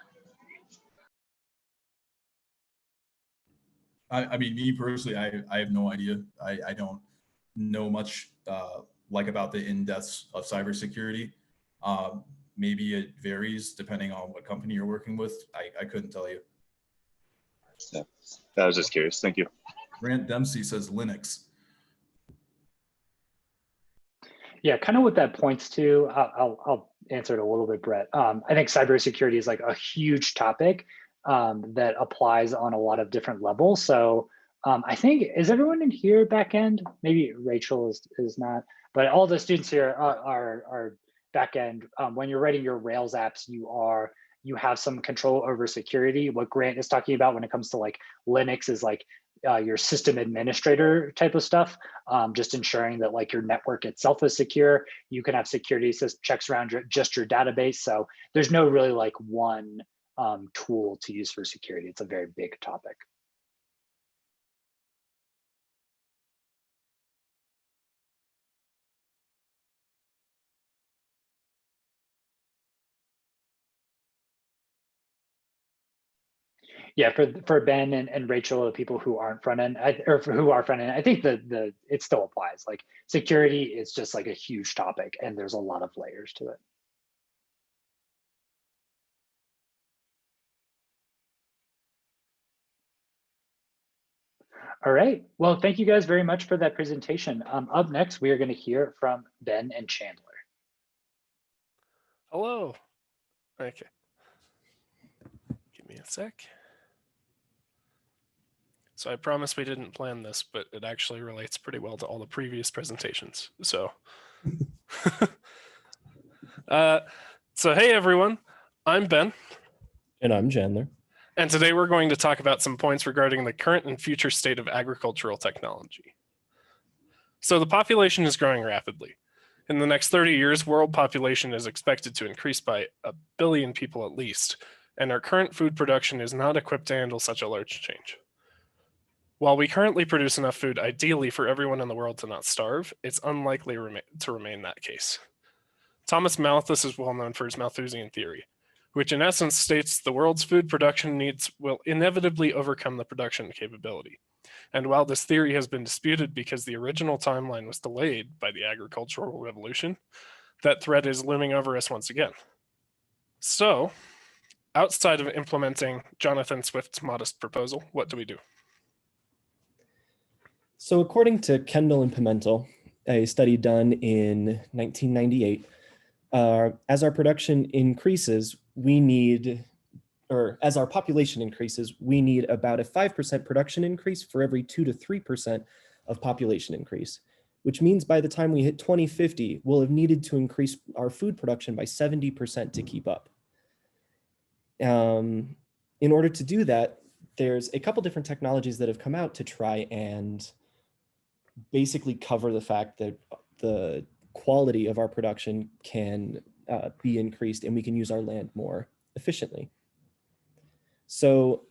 I mean, me personally, I have no idea. I don't know much like about the in-depths of cybersecurity. Maybe it varies depending on what company you're working with. I couldn't tell you. Yeah, I was just curious. Thank you. Grant Dempsey says Linux. Yeah, kind of what that points to, I'll answer it a little bit, Brett. I think cybersecurity is like a huge topic that applies on a lot of different levels. So I think, is everyone in here back end? Maybe Rachel is not, but all the students here are back end. When you're writing your Rails apps, you have some control over security. What Grant is talking about when it comes to like Linux is like your system administrator type of stuff, just ensuring that like your network itself is secure. You can have security checks around just your database. So there's no really like one tool to use for security. It's a very big topic. Yeah, for Ben and Rachel, the people who aren't front end, or who are front end, I think it still applies. Like security is just like a huge topic, and there's a lot of layers to it. All right. Well, thank you guys very much for that presentation. Up next, we are going to hear from Ben and Chandler. Hello. Okay. Give me a sec. So I promise we didn't plan this, but it actually relates pretty well to all the previous presentations. So, so hey everyone, I'm Ben. And I'm Chandler. And today we're going to talk about some points regarding the current and future state of agricultural technology. So the population is growing rapidly. In the next 30 years, world population is expected to increase by 1 billion people at least, and our current food production is not equipped to handle such a large change. While we currently produce enough food ideally for everyone in the world to not starve, it's unlikely to remain that case. Thomas Malthus is well known for his Malthusian theory, which in essence states the world's food production needs will inevitably overcome the production capability. And while this theory has been disputed because the original timeline was delayed by the agricultural revolution, that threat is looming over us once again. So, outside of implementing Jonathan Swift's modest proposal, what do we do? So according to Kendall and Pimentel, a study done in 1998, as our production increases, as our population increases, we need about a 5% production increase for every 2 to 3% of population increase, which means by the time we hit 2050, we'll have needed to increase our food production by 70% to keep up. In order to do that, there's a couple different technologies that have come out to try and basically cover the fact that the quality of our production can be increased and we can use our land more efficiently. So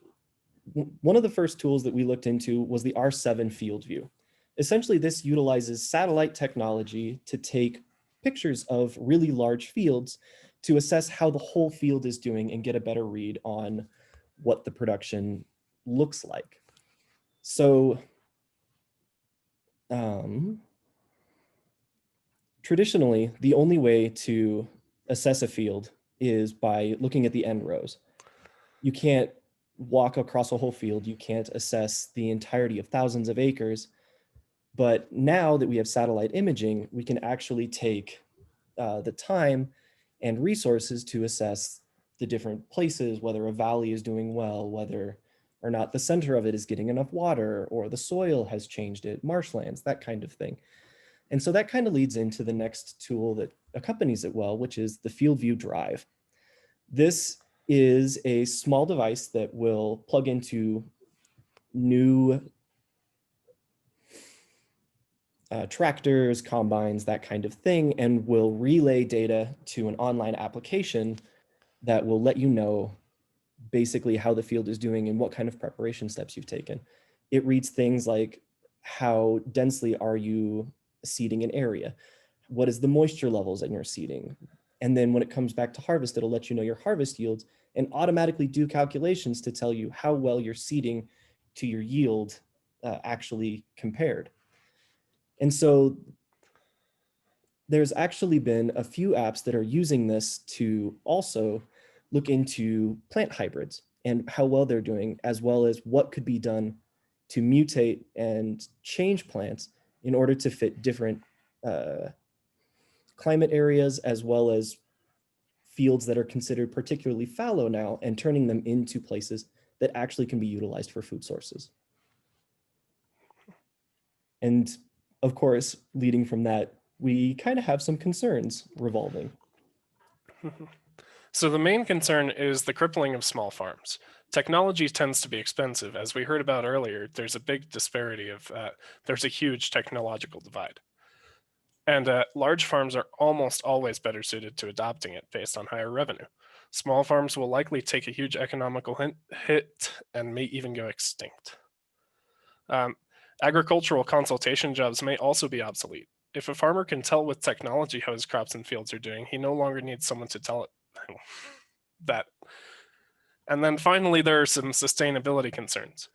one of the first tools that we looked into was the R7 field view. Essentially, this utilizes satellite technology to take pictures of really large fields to assess how the whole field is doing and get a better read on what the production looks like. So traditionally, the only way to assess a field is by looking at the end rows. You can't walk across a whole field. You can't assess the entirety of thousands of acres. But now that we have satellite imaging, we can actually take the time and resources to assess the different places, whether a valley is doing well, whether or not the center of it is getting enough water, or the soil has changed it, marshlands, that kind of thing. And so that kind of leads into the next tool that accompanies it well, which is the FieldView Drive. This is a small device that will plug into new tractors, combines, that kind of thing, and will relay data to an online application that will let you know basically how the field is doing and what kind of preparation steps you've taken. It reads things like how densely are you seeding an area? What is the moisture levels in your seeding? And then when it comes back to harvest, it'll let you know your harvest yields and automatically do calculations to tell you how well your seeding to your yield actually compared. And so there's actually been a few apps that are using this to also look into plant hybrids and how well they're doing, as well as what could be done to mutate and change plants in order to fit different climate areas, as well as fields that are considered particularly fallow now, and turning them into places that actually can be utilized for food sources. And of course, leading from that, we kind of have some concerns revolving. So the main concern is the crippling of small farms. Technology tends to be expensive. As we heard about earlier, there's a big disparity of, there's a huge technological divide. And large farms are almost always better suited to adopting it based on higher revenue. Small farms will likely take a huge economical hit and may even go extinct. Agricultural consultation jobs may also be obsolete. If a farmer can tell with technology how his crops and fields are doing, he no longer needs someone to tell it that. And then finally, there are some sustainability concerns.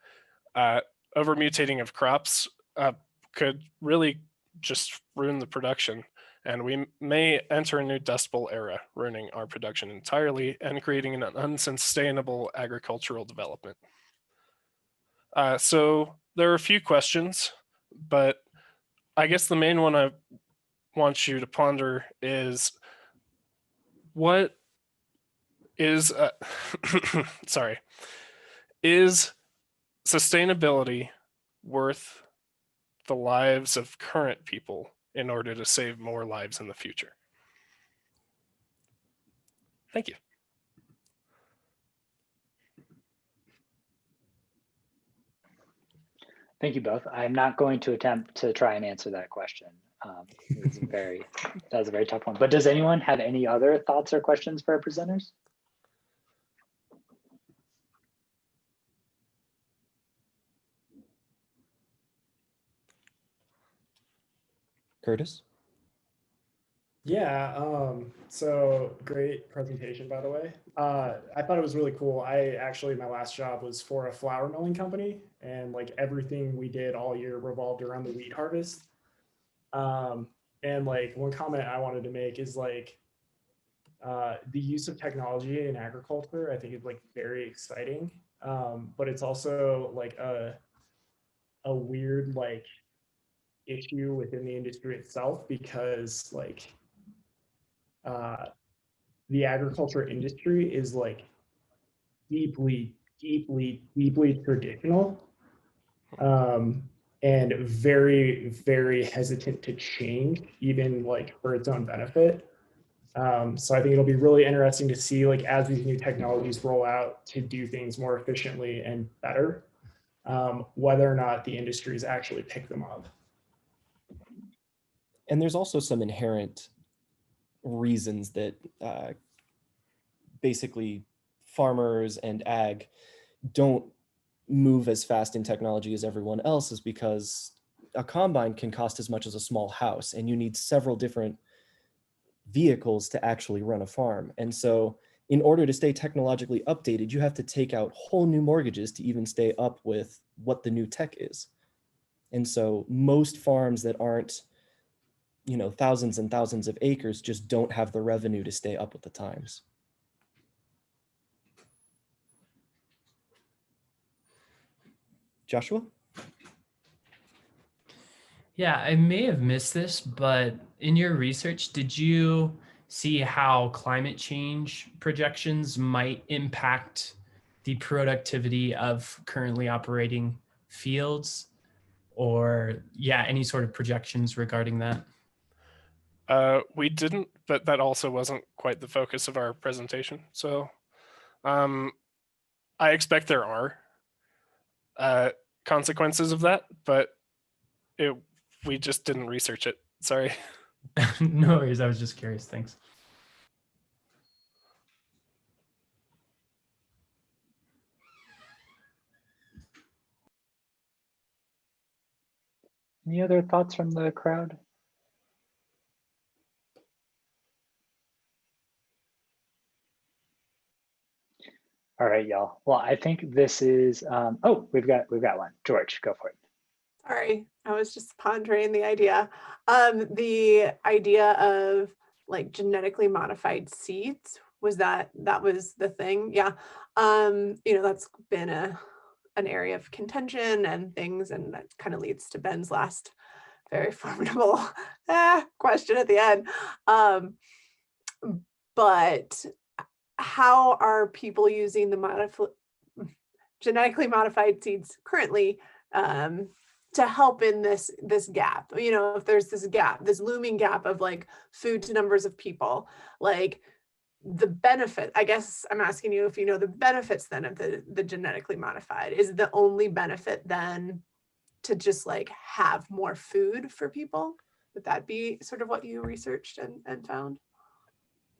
Over-mutating of crops could really just ruin the production, and we may enter a new Dust Bowl era, ruining our production entirely and creating an unsustainable agricultural development. So there are a few questions, but I guess the main one I want you to ponder is, what is, sorry, is sustainability worth the lives of current people in order to save more lives in the future? Thank you. Thank you both. I'm not going to attempt to try and answer that question. That was a very tough one. But does anyone have any other thoughts or questions for our presenters? Curtis? Yeah, so great presentation, by the way. I thought it was really cool. My last job was for a flour milling company, and like everything we did all year revolved around the wheat harvest. And like one comment I wanted to make is like the use of technology in agriculture, I think is like very exciting. But it's also like a weird like issue within the industry itself, because like the agriculture industry is like deeply traditional, and very, very hesitant to change, even like for its own benefit. So I think it'll be really interesting to see, like, as these new technologies roll out to do things more efficiently and better, whether or not the industries actually pick them up. And there's also some inherent reasons that basically farmers and ag don't move as fast in technology as everyone else, is because a combine can cost as much as a small house, and you need several different vehicles to actually run a farm. And so in order to stay technologically updated, you have to take out whole new mortgages to even stay up with what the new tech is. And so most farms that aren't, you know, thousands and thousands of acres just don't have the revenue to stay up with the times. Joshua? Yeah, I may have missed this, but in your research, did you see how climate change projections might impact the productivity of currently operating fields, or any sort of projections regarding that? We didn't, but that also wasn't quite the focus of our presentation. So I expect there are consequences of that, but we just didn't research it. Sorry. No worries. I was just curious. Thanks. Any other thoughts from the crowd? All right, y'all. Well, I think this is, oh, we've got one. George, go for it. Sorry, I was just pondering the idea. The idea of like genetically modified seeds, that was the thing? Yeah. That's been an area of contention and things, and that kind of leads to Ben's last very formidable question at the end. But how are people using the genetically modified seeds currently to help in this gap? If there's this gap, this looming gap of like food to numbers of people, like the benefit, I guess I'm asking you if you know the benefits then of the genetically modified. Is the only benefit then to just like have more food for people? Would that be sort of what you researched and found?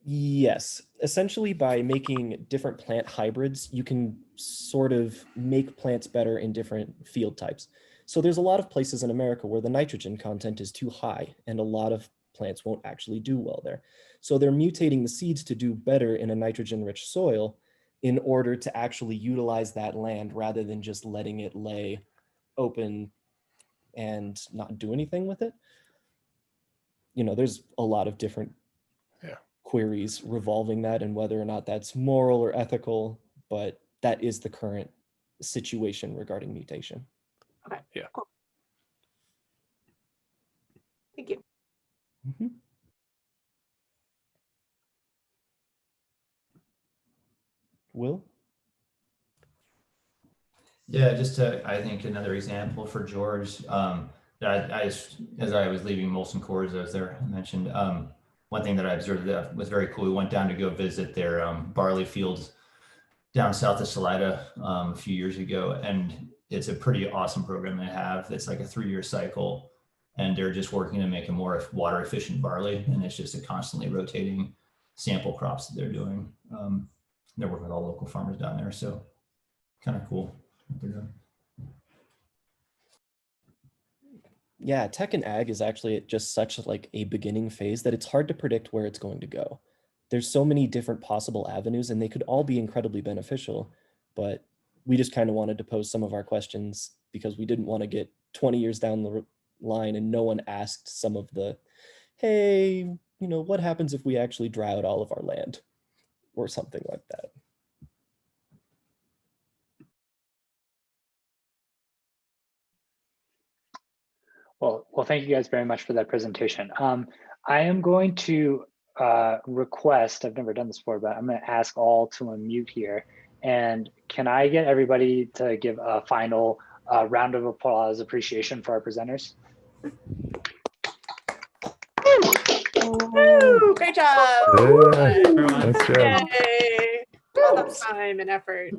Yes, essentially by making different plant hybrids, you can sort of make plants better in different field types. So there's a lot of places in America where the nitrogen content is too high and a lot of plants won't actually do well there. So they're mutating the seeds to do better in a nitrogen-rich soil in order to actually utilize that land rather than just letting it lay open and not do anything with it. There's a lot of different queries revolving that and whether or not that's moral or ethical, but that is the current situation regarding mutation. Okay. Yeah. Cool. Thank you. Mm-hmm. Will? Yeah, just I think another example for George, that as I was leaving Molson Coors, I was there, I mentioned, one thing that I observed that was very cool. We went down to go visit their barley fields down south of Salida a few years ago, and it's a pretty awesome program they have. It's like a 3-year cycle, and they're just working to make a more water efficient barley, and it's just a constantly rotating sample crops that they're doing. They're working with all local farmers down there, so kind of cool what they're doing. Yeah, tech and ag is actually at just such like a beginning phase that it's hard to predict where it's going to go. There's so many different possible avenues and they could all be incredibly beneficial, but we just kind of wanted to pose some of our questions because we didn't want to get 20 years down the line and no one asked some of the, hey, what happens if we actually dry out all of our land or something like that. Well, thank you guys very much for that presentation. I am going to request, I've never done this before, but I'm going to ask all to unmute here. And can I get everybody to give a final round of applause appreciation for our presenters? Woo, great job. Nice job. Yay. All that time and effort.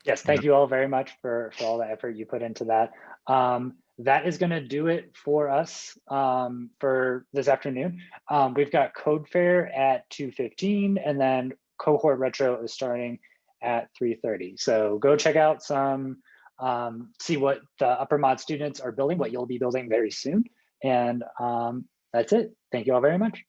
Yes, thank you all very much for all the effort you put into that. That is going to do it for us for this afternoon. We've got Code Fair at 2:15, and then Cohort Retro is starting at 3:30. So go check out some, see what the upper mod students are building, what you'll be building very soon. And that's it. Thank you all very much.